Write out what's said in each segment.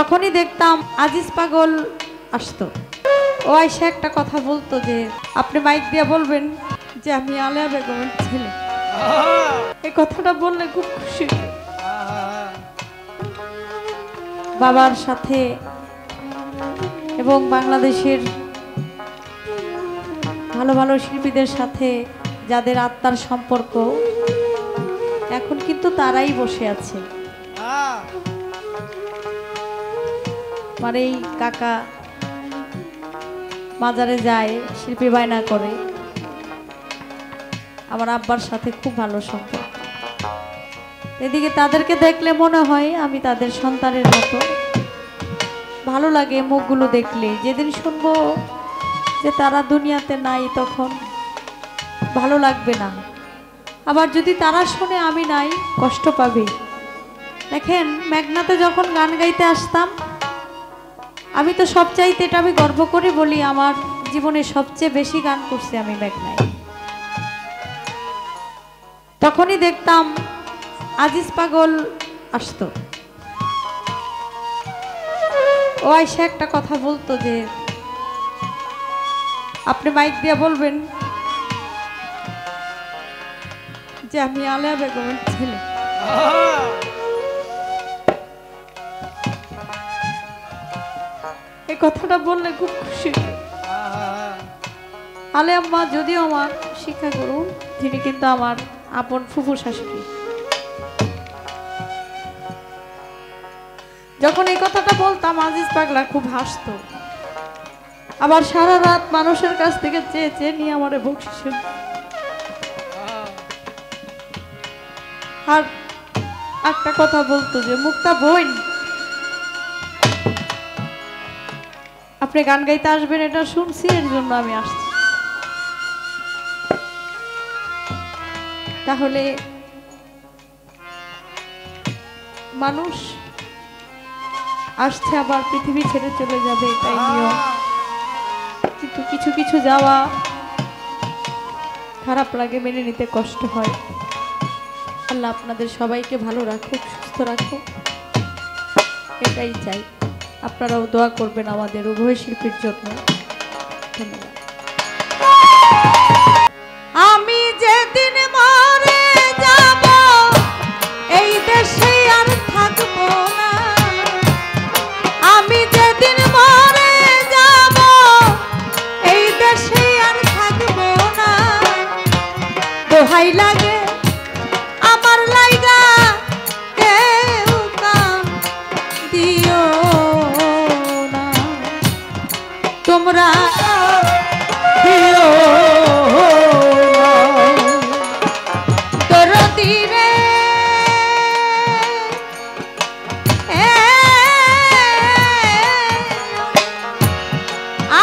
যখনই দেখতাম আজিজ পাগল আসতো, ও আইসা একটা কথা বলতো যে আপনি মাইক দিয়ে বলবেন যে আমি আলেয়া বেগমের ছেলে। এই কথাটা বললে খুব খুশি। বাবার সাথে এবং বাংলাদেশের ভালো ভালো শিল্পীদের সাথে যাদের আত্মার সম্পর্ক, এখন কিন্তু তারাই বসে আছে। আমার এই কাকা মাজারে যায়, শিল্পী বায়না করে। আমার আব্বার সাথে খুব ভালো সম্পর্ক। এদিকে তাদেরকে দেখলে মনে হয় আমি তাদের সন্তানের মতো। ভালো লাগে মুখগুলো দেখলে। যেদিন শুনবো যে তারা দুনিয়াতে নাই, তখন ভালো লাগবে না। আবার যদি তারা শুনে আমি নাই, কষ্ট পাবে। দেখেন, মেঘনাতে যখন গান গাইতে আসতাম, আমি তো সবচাইতে, এটা আমি গর্ব করে বলি, আমার জীবনে সবচেয়ে বেশি গান করছি আমি মেঘনায়। তখনই দেখতাম আজিজ পাগল আসতো, ও আইসা একটা কথা বলতো যে আপনি মাইক দিয়ে বলবেন যে আমি আলেয়া বেগমের ছেলে। এই কথাটা বললে খুব খুশি। আলেয়া মা যদিও আমার শিক্ষা গুরু, তিনি কিন্তু আমার আপন ফুফু শাশুড়ি। যখন এই কথাটা বলতাম, আজিজ পাগলা খুব হাসতো। আবার সারা রাত মানুষের কাছ থেকে চেয়ে চেয়ে নিয়ে আমারে বকশিস। আর একটা কথা বলতো যে মুক্তা বোন, আপনি গান গাইতে আসবেন এটা শুনছি, এর জন্য আমি আসছি। তাহলে মানুষ আসছে, আবার পৃথিবী ছেড়ে চলে যাবে, এটাই নিয়ম। কিন্তু কিছু কিছু যাওয়া খারাপ লাগে, মেনে নিতে কষ্ট হয়। আল্লাহ আপনাদের সবাইকে ভালো রাখুক, সুস্থ রাখুক, এটাই চাই। আপনারাও দোয়া করবেন আমাদের উভয় শিল্পীর জন্য। ধন্যবাদ। আমি যেদিন মরে যাব, এই দেশে আর থাকবো না। আমি যেদিন মরে যাব, এই দেশে আর থাকবো না। দোহাই লাগে আমার লাইগা কেউ কাম দিও না, তোমরা দিও দরদি রে।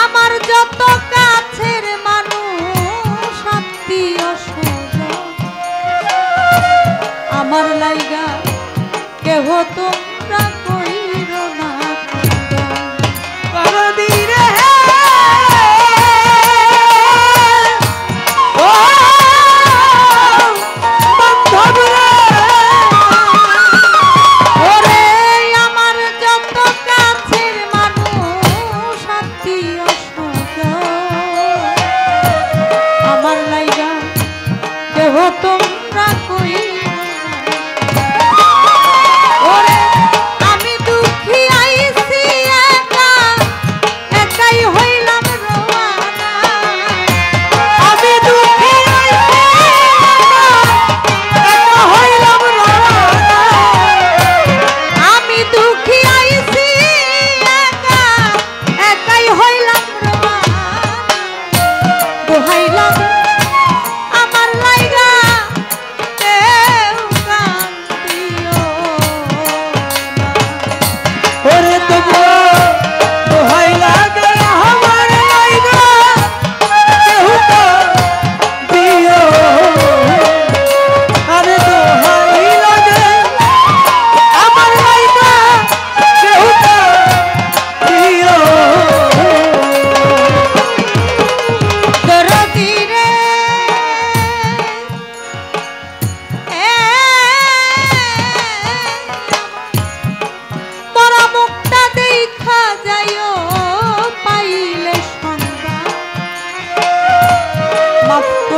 আমার যত কাছের মানুষ, আত্মীয় স্বজন, আমার লাইগা কেহ তোমরা কইরো না। দরদি রে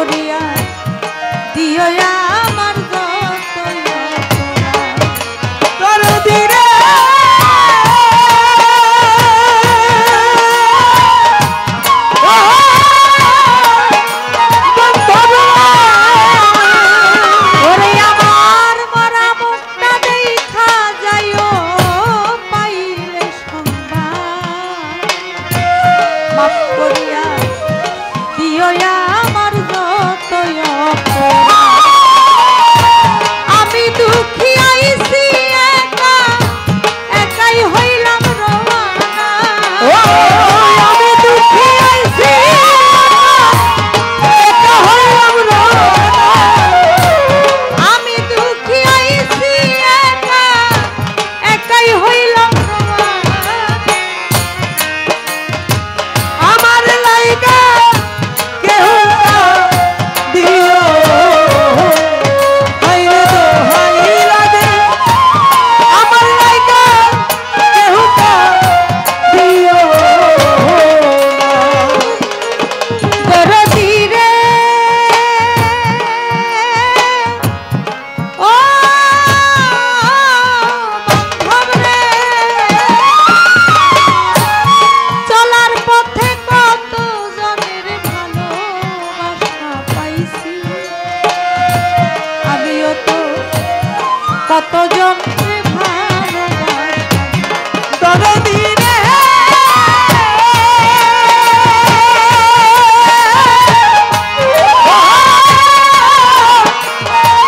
করিয়া দিও আমার যতই দরদি রে ওরে আমার মরা মুখটা দেখা যাইও পাইলে সংবাদ মাফ করিয়া দিও আমার যতই অপরাধ আমি দুঃখী আইছি একা একাই হইলাম রওনা আমি দুঃখী আইছি একা হইলাম রওনা আমি দুঃখী আইছি একা একাই হইলাম রওনা আমার লাইগা কেউ না দিও হাইরে তো হাই লাগে আমার লাইগা কেউ না দিও দরদি রে ও বান্ধব রে চলার পথে কত জনের ভালোবাসা পাইছি আমিও তো কত জনকে ভালোবাসি দরদি রে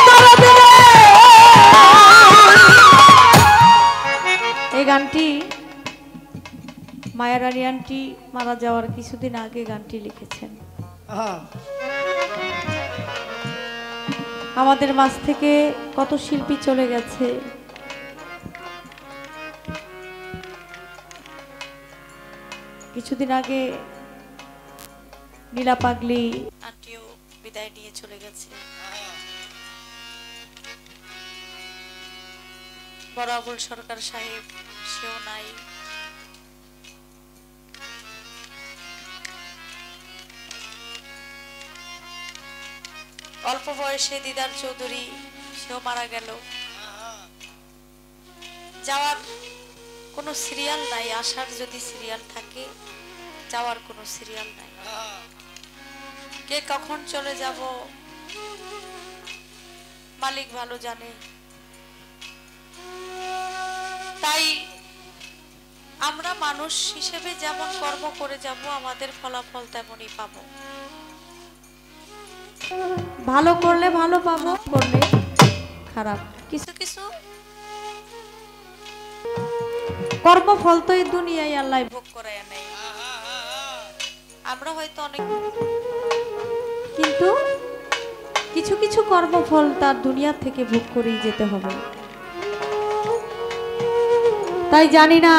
দরদি রে এই গানটি মায়ারানী আন্টি মারা যাওয়ার কিছুদিন আগে গানটি লিখেছেন। আমাদের মাঝ থেকে কত শিল্পী চলে গেছে, কিছুদিন আগে নীলা পাগলি আন্টিও বিদায় নিয়ে চলে গেছে। বড় আবুল সরকার সাহেব সেও নাই। অল্প বয়সে দিদার চৌধুরী সেও মারা গেল। যাওয়ার কোনো সিরিয়াল নাই, আসার যদি সিরিয়াল থাকে যাওয়ার কোনো সিরিয়াল নাই। কে কখন চলে যাব মালিক ভালো জানে। তাই আমরা মানুষ হিসেবে যেমন কর্ম করে যাব আমাদের ফলাফল তেমনই পাবো। ভালো করলে ভালো পাবো, করলে খারাপ। কিছু কিছু কর্মফল তো এই দুনিয়ায় আল্লাহ ভোগ করায় নাই। আমরা হয়তো অনেক, কিন্তু কিছু কিছু কর্মফল তার দুনিয়া থেকে ভোগ করেই যেতে হবে। তাই জানি না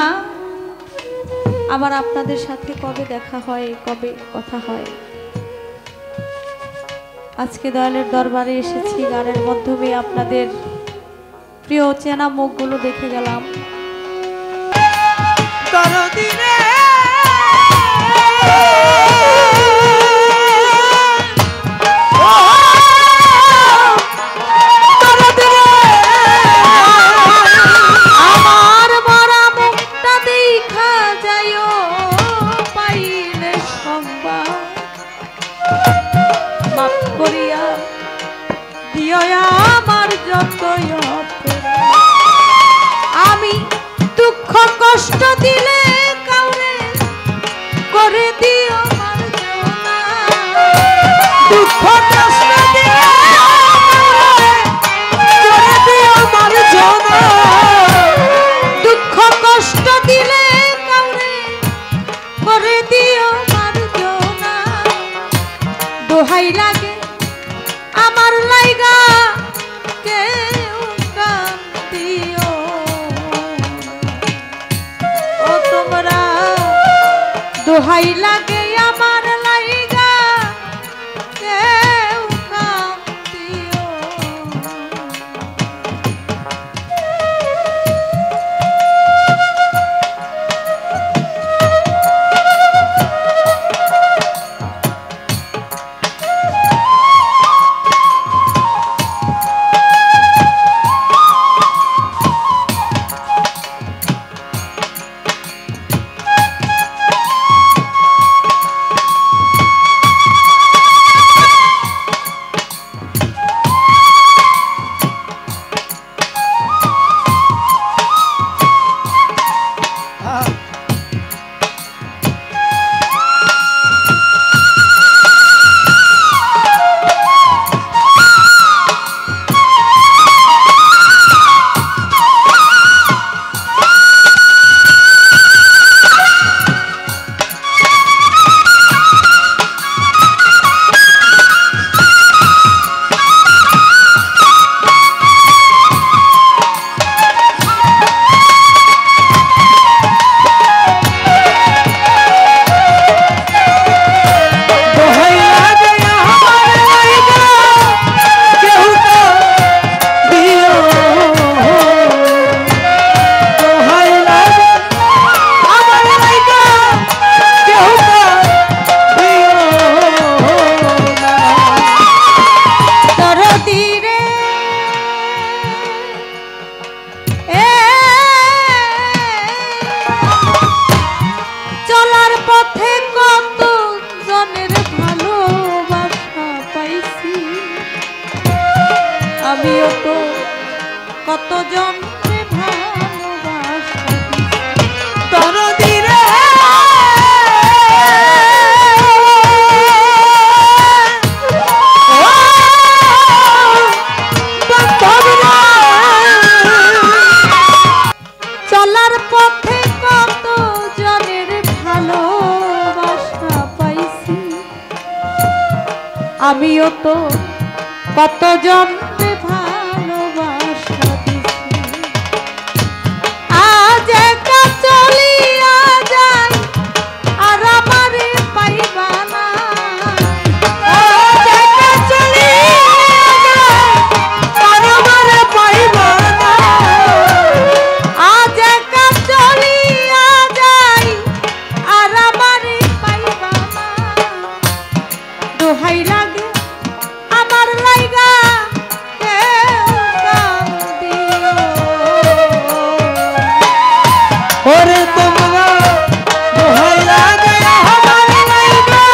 আবার আপনাদের সাথে কবে দেখা হয়, কবে কথা হয়। আজকে দয়ালের দরবারে এসেছি, গানের মাধ্যমে আপনাদের প্রিয় চেনা মুখগুলো দেখে গেলাম। দরদি রে আমার মরা মুখটা দেখা যাইও পাইলে সংবাদ মাফ করিয়া দিও আমার যতই অপরাধ। আমি দুঃখ কষ্ট দিলে কাউরে করে দিও মার্জনা। দুঃখ কষ্ট দিলে করে দিও মার্জনা। দুঃখ কষ্ট দিলে কাউরে করে দিও মার্জনা। দোহাই লাগে আমার লাইগা কেউ কান্দিও। ও তোমরা দোহাই লাগে আমার লাইগা কেউ কান্দিও। চলার পথে কত জনের ভালোবাসা পাইছি, আমিও তো কত জনকে ভালোবাসা দরদি রে চলার পথে কত জনের ভালোবাসা পাইছি, আমিও তো কত জনকে ভালোবাসা দিছি। আজ একা চলিয়া যাই আর আমারে পাইবা না, আজ একা চলিয়া যাই আর আমারে পাইবা না। আজ একা চলিয়া যাই আর আমারে পাইবা না। দোহাই লাগে আমার লাইগা কেউ কান্দিও। ওরে তোমরা দোহাই লাগে আমার লাইগা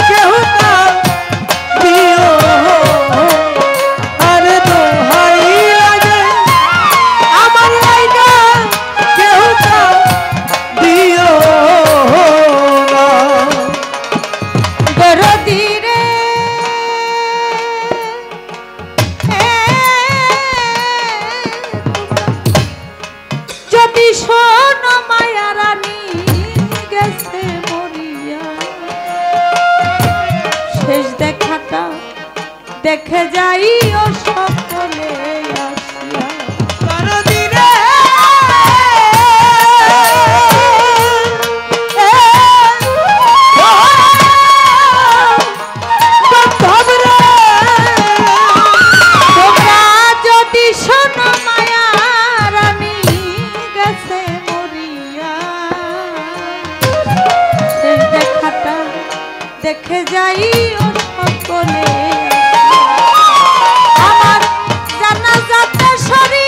কেউ কান্দিও। আরে দোহাই লাগে আমার লাইগা কেউ কান্দিও না। দরদি রে যদি শোন মায়া রানী গেছে মরিয়া, শেষ দেখাটা দেখে যাই ও সকলে আসিয়া। দরদি রে তোমরা যদি শোনো মায়া রানী গেছে মরিয়া, শেষ দেখাটা দেখে যাই ও সকলে। আমার জানাজাতে সরি